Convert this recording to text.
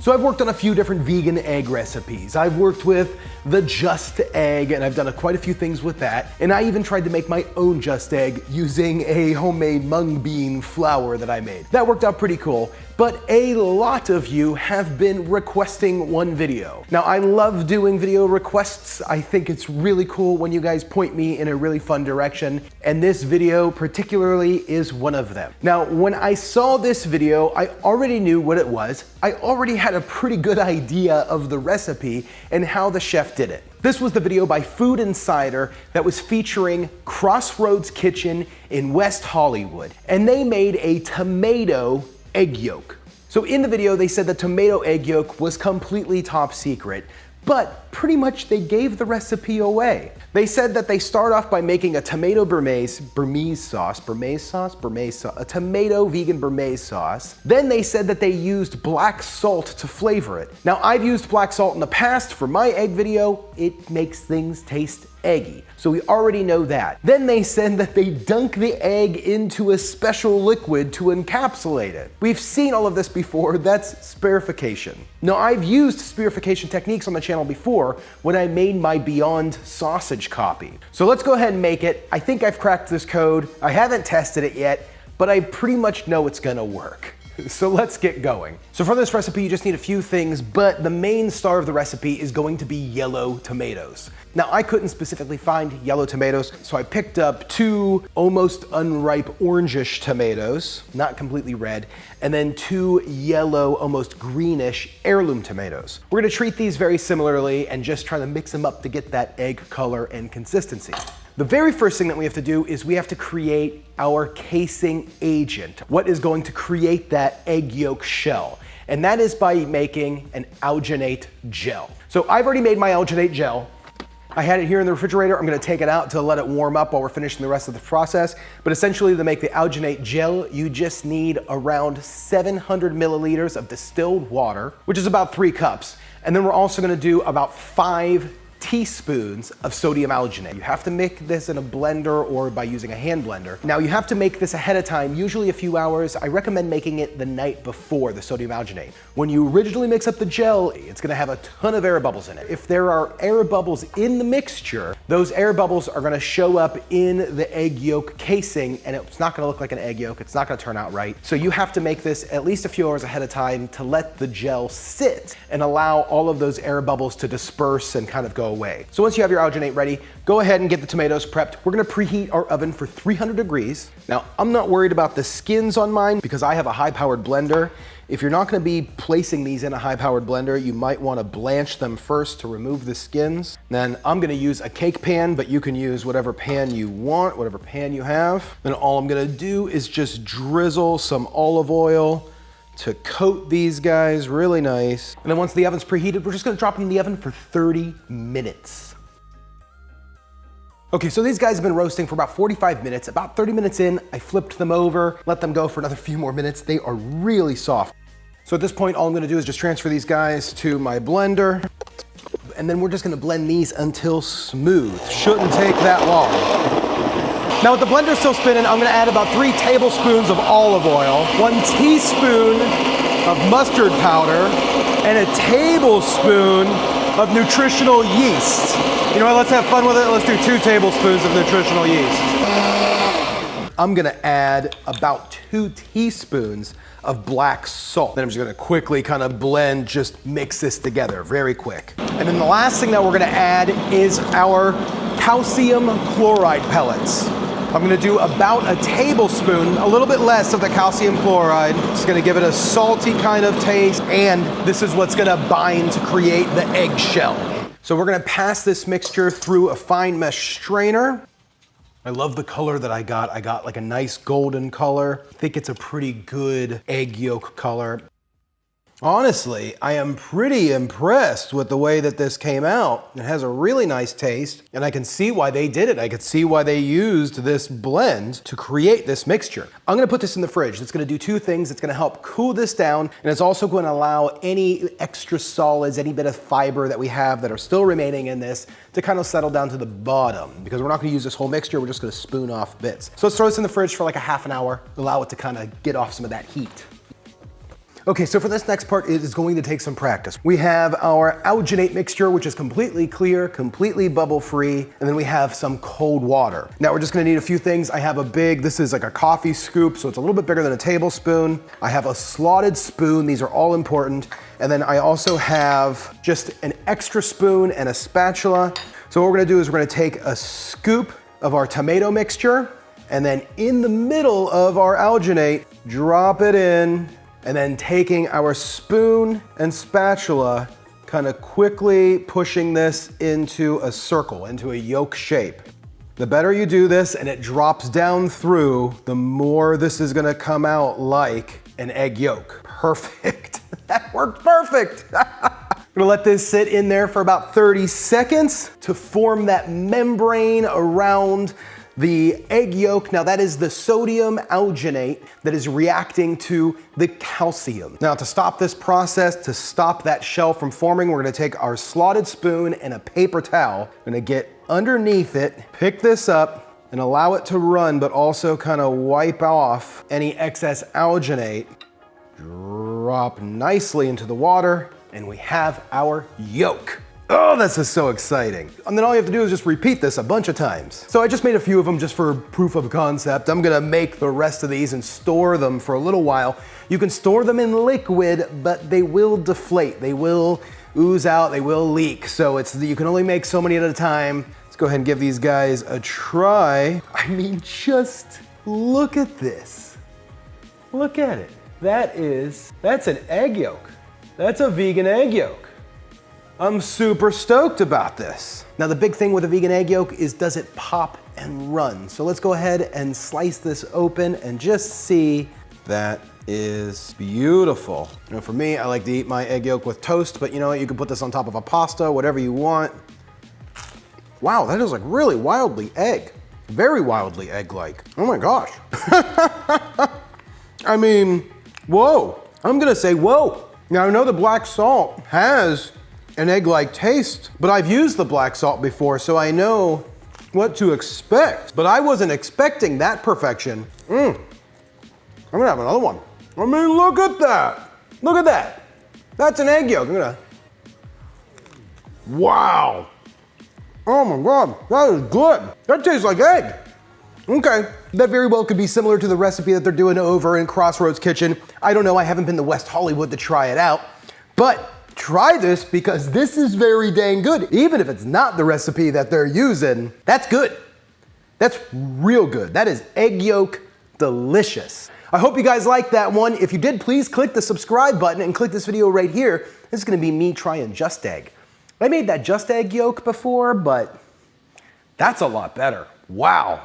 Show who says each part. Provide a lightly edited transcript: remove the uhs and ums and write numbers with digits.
Speaker 1: So I've worked on a few different vegan egg recipes. I've worked with the Just Egg, and I've done quite a few things with that. And I even tried to make my own Just Egg using a homemade mung bean flour that I made. That worked out pretty cool, but a lot of you have been requesting one video. Now, I love doing video requests. I think it's really cool when you guys point me in a really fun direction, and this video particularly is one of them. Now, when I saw this video, I already knew what it was. I already had a pretty good idea of the recipe and how the chef did it. This was the video by Food Insider that was featuring Crossroads Kitchen in West Hollywood, and they made a tomato egg yolk. So in the video, they said the tomato egg yolk was completely top secret, but pretty much they gave the recipe away. They said that they start off by making a tomato Burmese sauce, a tomato vegan Burmese sauce. Then they said that they used black salt to flavor it. Now, I've used black salt in the past for my egg video. It makes things taste eggy, so we already know that. Then they said that they dunk the egg into a special liquid to encapsulate it. We've seen all of this before. That's spherification. Now, I've used spherification techniques on the channel before when I made my Beyond sausage copy. So let's go ahead and make it. I think I've cracked this code. I haven't tested it yet, but I pretty much know it's gonna work. So let's get going. So for this recipe, you just need a few things, but the main star of the recipe is going to be yellow tomatoes. Now, I couldn't specifically find yellow tomatoes, so I picked up 2 almost unripe orangish tomatoes, not completely red, and then 2 yellow, almost greenish heirloom tomatoes. We're gonna treat these very similarly and just try to mix them up to get that egg color and consistency. The very first thing that we have to do is we have to create our casing agent. What is going to create that egg yolk shell? And that is by making an alginate gel. So I've already made my alginate gel. I had it here in the refrigerator. I'm gonna take it out to let it warm up while we're finishing the rest of the process. But essentially, to make the alginate gel, you just need around 700 milliliters of distilled water, which is about 3 cups. And then we're also gonna do about 5 teaspoons of sodium alginate. You have to make this in a blender or by using a hand blender. Now, you have to make this ahead of time, usually a few hours. I recommend making it the night before, the sodium alginate. When you originally mix up the gel, it's gonna have a ton of air bubbles in it. If there are air bubbles in the mixture, those air bubbles are gonna show up in the egg yolk casing, and it's not gonna look like an egg yolk. It's not gonna turn out right. So you have to make this at least a few hours ahead of time to let the gel sit and allow all of those air bubbles to disperse and kind of go away. So once you have your alginate ready, go ahead and get the tomatoes prepped. We're gonna preheat our oven for 300 degrees. Now, I'm not worried about the skins on mine because I have a high-powered blender. If you're not gonna be placing these in a high-powered blender, you might wanna blanch them first to remove the skins. Then I'm gonna use a cake pan, but you can use whatever pan you want, whatever pan you have. Then all I'm gonna do is just drizzle some olive oil to coat these guys really nice. And then once the oven's preheated, we're just gonna drop them in the oven for 30 minutes. Okay, so these guys have been roasting for about 45 minutes. About 30 minutes in, I flipped them over, let them go for another few more minutes. They are really soft. So at this point, all I'm gonna do is just transfer these guys to my blender. And then we're just gonna blend these until smooth. Shouldn't take that long. Now with the blender still spinning, I'm gonna add about 3 tablespoons of olive oil, 1 teaspoon of mustard powder, and a tablespoon of nutritional yeast. You know what, let's have fun with it. Let's do 2 tablespoons of nutritional yeast. I'm gonna add about 2 teaspoons of black salt. Then I'm just gonna quickly kind of blend, just mix this together very quick. And then the last thing that we're gonna add is our calcium chloride pellets. I'm gonna do about a tablespoon, a little bit less of the calcium chloride. It's gonna give it a salty kind of taste, and this is what's gonna bind to create the egg shell. So we're gonna pass this mixture through a fine mesh strainer. I love the color that I got. I got like a nice golden color. I think it's a pretty good egg yolk color. Honestly, I am pretty impressed with the way that this came out. It has a really nice taste, and I can see why they did it. I could see why they used this blend to create this mixture. I'm gonna put this in the fridge. It's gonna do 2 things. It's gonna help cool this down, and it's also gonna allow any extra solids, any bit of fiber that we have that are still remaining in this to kind of settle down to the bottom, because we're not gonna use this whole mixture. We're just gonna spoon off bits. So let's throw this in the fridge for like a half an hour, allow it to kind of get off some of that heat. Okay, so for this next part, it is going to take some practice. We have our alginate mixture, which is completely clear, completely bubble-free, and then we have some cold water. Now we're just gonna need a few things. I have a big, this is like a coffee scoop, so it's a little bit bigger than a tablespoon. I have a slotted spoon, these are all important. And then I also have just an extra spoon and a spatula. So what we're gonna do is we're gonna take a scoop of our tomato mixture, and then in the middle of our alginate, drop it in, and then taking our spoon and spatula, kind of quickly pushing this into a circle, into a yolk shape. The better you do this and it drops down through, the more this is gonna come out like an egg yolk. Perfect. That worked perfect. I'm gonna let this sit in there for about 30 seconds to form that membrane around the egg yolk. Now that is the sodium alginate that is reacting to the calcium. Now to stop this process, to stop that shell from forming, we're gonna take our slotted spoon and a paper towel. We're gonna get underneath it, pick this up, and allow it to run, but also kind of wipe off any excess alginate. Drop nicely into the water, and we have our yolk. Oh, this is so exciting. And then all you have to do is just repeat this a bunch of times. So I just made a few of them just for proof of concept. I'm gonna make the rest of these and store them for a little while. You can store them in liquid, but they will deflate. They will ooze out, they will leak. So you can only make so many at a time. Let's go ahead and give these guys a try. I mean, just look at this. Look at it. That's an egg yolk. That's a vegan egg yolk. I'm super stoked about this. Now the big thing with a vegan egg yolk is, does it pop and run? So let's go ahead and slice this open and just see. That is beautiful. You know, for me, I like to eat my egg yolk with toast, but you know what? You can put this on top of a pasta, whatever you want. Wow, that is like really wildly egg. Very wildly egg-like. Oh my gosh. I mean, whoa. I'm gonna say whoa. Now I know the black salt has an egg-like taste, but I've used the black salt before, so I know what to expect. But I wasn't expecting that perfection. I'm gonna have another one. I mean, look at that. Look at that. That's an egg yolk. Wow. Oh my God, that is good. That tastes like egg. Okay, that very well could be similar to the recipe that they're doing over in Crossroads Kitchen. I don't know, I haven't been to West Hollywood to try it out, but try this because this is very dang good. Even if it's not the recipe that they're using, that's good. That's real good. That is egg yolk delicious. I hope you guys liked that one. If you did, please click the subscribe button and click this video right here. This is gonna be me trying Just Egg. I made that Just Egg yolk before, but that's a lot better. Wow.